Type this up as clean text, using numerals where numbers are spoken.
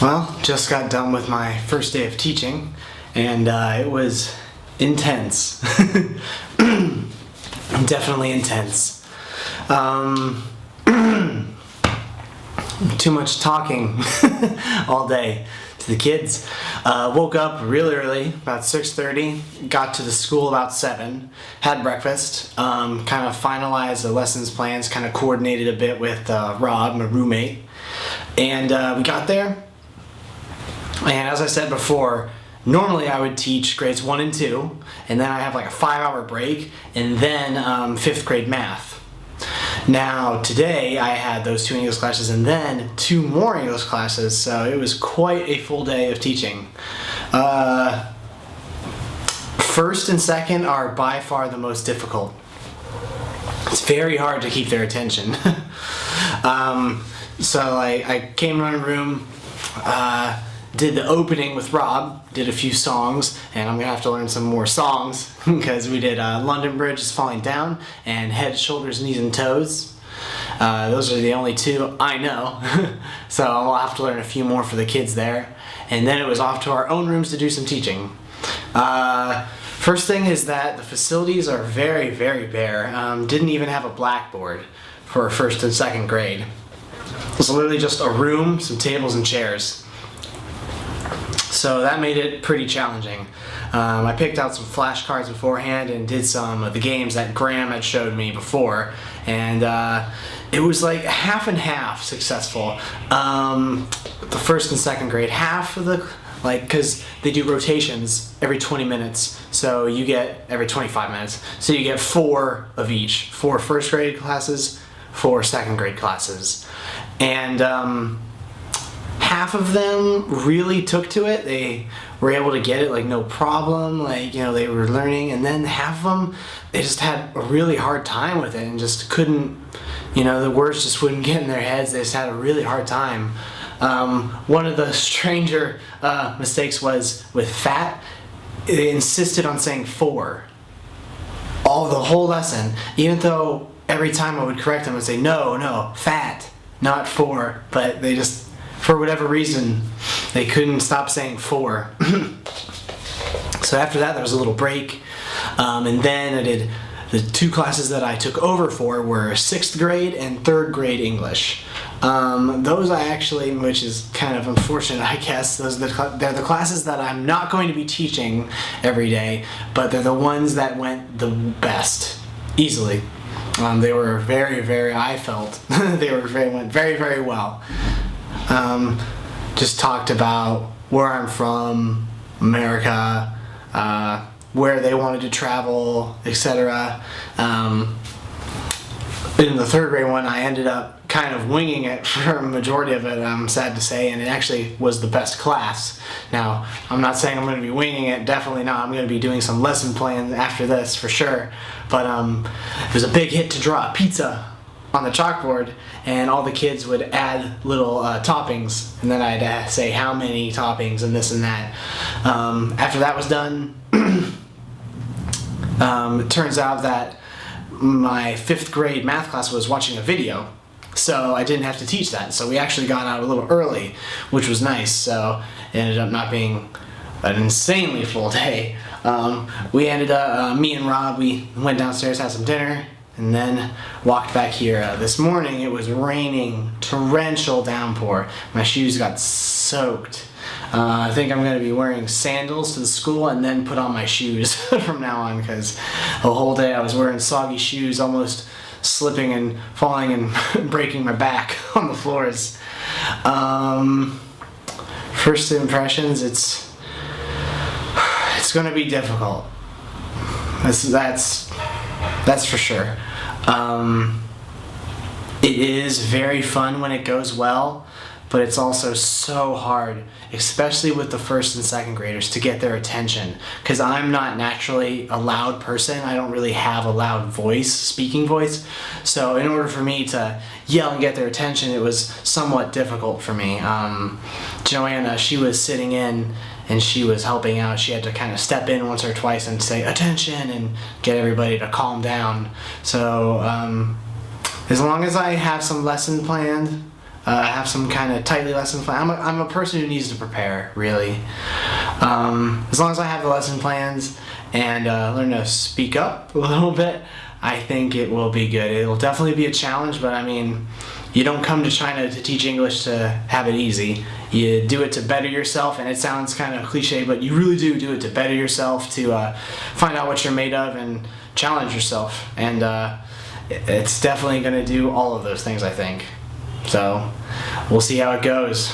Well, just got done with my first day of teaching, and it was intense. Definitely intense. Too much talking all day to the kids. Woke up really early, about 6:30, got to the school about 7, had breakfast, kind of finalized the lessons plans, kind of coordinated a bit with Rob, my roommate, and we got there. And as I said before, normally I would teach grades 1 and 2, and then I have like a 5-hour break, and then 5th grade math. Now today I had those 2 English classes and then 2 more English classes, so it was quite a full day of teaching. First and second are by far the most difficult. It's very hard to keep their attention. So I came in my room, did the opening with Rob, did a few songs, and I'm gonna have to learn some more songs because we did London Bridge is Falling Down and Head, Shoulders, Knees, and Toes. Those are the only 2 I know, so I'll have to learn a few more for the kids there. And then it was off to our own rooms to do some teaching. First thing is that the facilities are very, very bare. Didn't even have a blackboard for 1st and 2nd grade. It was literally just a room, some tables and chairs. So that made it pretty challenging. I picked out some flashcards beforehand and did some of the games that Graham had showed me before, and it was like half and half successful. The 1st and 2nd grade, half of the, because they do rotations every 20 minutes, so you get every 25 minutes, so you get 4 of each, 4 1st grade classes, 4 2nd grade classes, and half of them really took to it. They were able to get it like no problem, they were learning, and then half of them, they just had a really hard time with it and just couldn't, the words just wouldn't get in their heads. They just had a really hard time. One of the stranger mistakes was with fat. They insisted on saying 4 the whole lesson, even though every time I would correct them and say no, fat, not 4, but they just, for whatever reason, they couldn't stop saying 4. So after that, there was a little break, and then I did the 2 classes that I took over for were 6th grade and 3rd grade English. Those I actually, which is kind of unfortunate, I guess, they're the classes that I'm not going to be teaching every day, but they're the ones that went the best, easily. They were very, I felt, went very, very well. Just talked about where I'm from, America, where they wanted to travel, etc. In the 3rd grade one, I ended up kind of winging it for a majority of it, I'm sad to say, and it actually was the best class. Now, I'm not saying I'm going to be winging it, definitely not. I'm going to be doing some lesson plans after this for sure, but it was a big hit to draw a pizza on the chalkboard, and all the kids would add little toppings, and then I'd say how many toppings and this and that. After that was done, it turns out that my 5th grade math class was watching a video, so I didn't have to teach that. So we actually got out a little early, which was nice, so it ended up not being an insanely full day. We ended up, me and Rob, we went downstairs, had some dinner, and then walked back here. This morning it was raining, torrential downpour. My shoes got soaked. I think I'm going to be wearing sandals to the school and then put on my shoes from now on, because the whole day I was wearing soggy shoes, almost slipping and falling and breaking my back on the floors. First impressions, it's going to be difficult. That's for sure. It is very fun when it goes well, but it's also so hard, especially with the 1st and 2nd graders, to get their attention, because I'm not naturally a loud person. I don't really have a loud voice, speaking voice, so in order for me to yell and get their attention, it was somewhat difficult for me. Joanna, she was sitting in and she was helping out. She had to kind of step in once or twice and say attention and get everybody to calm down. So as long as I have some lesson planned, have some kind of tightly lesson plan. I'm a person who needs to prepare, really. As long as I have the lesson plans and learn to speak up a little bit, I think it will be good. It will definitely be a challenge, but I mean, you don't come to China to teach English to have it easy. You do it to better yourself, and it sounds kind of cliche, but you really do it to better yourself, to find out what you're made of and challenge yourself. And it's definitely going to do all of those things, I think. So we'll see how it goes.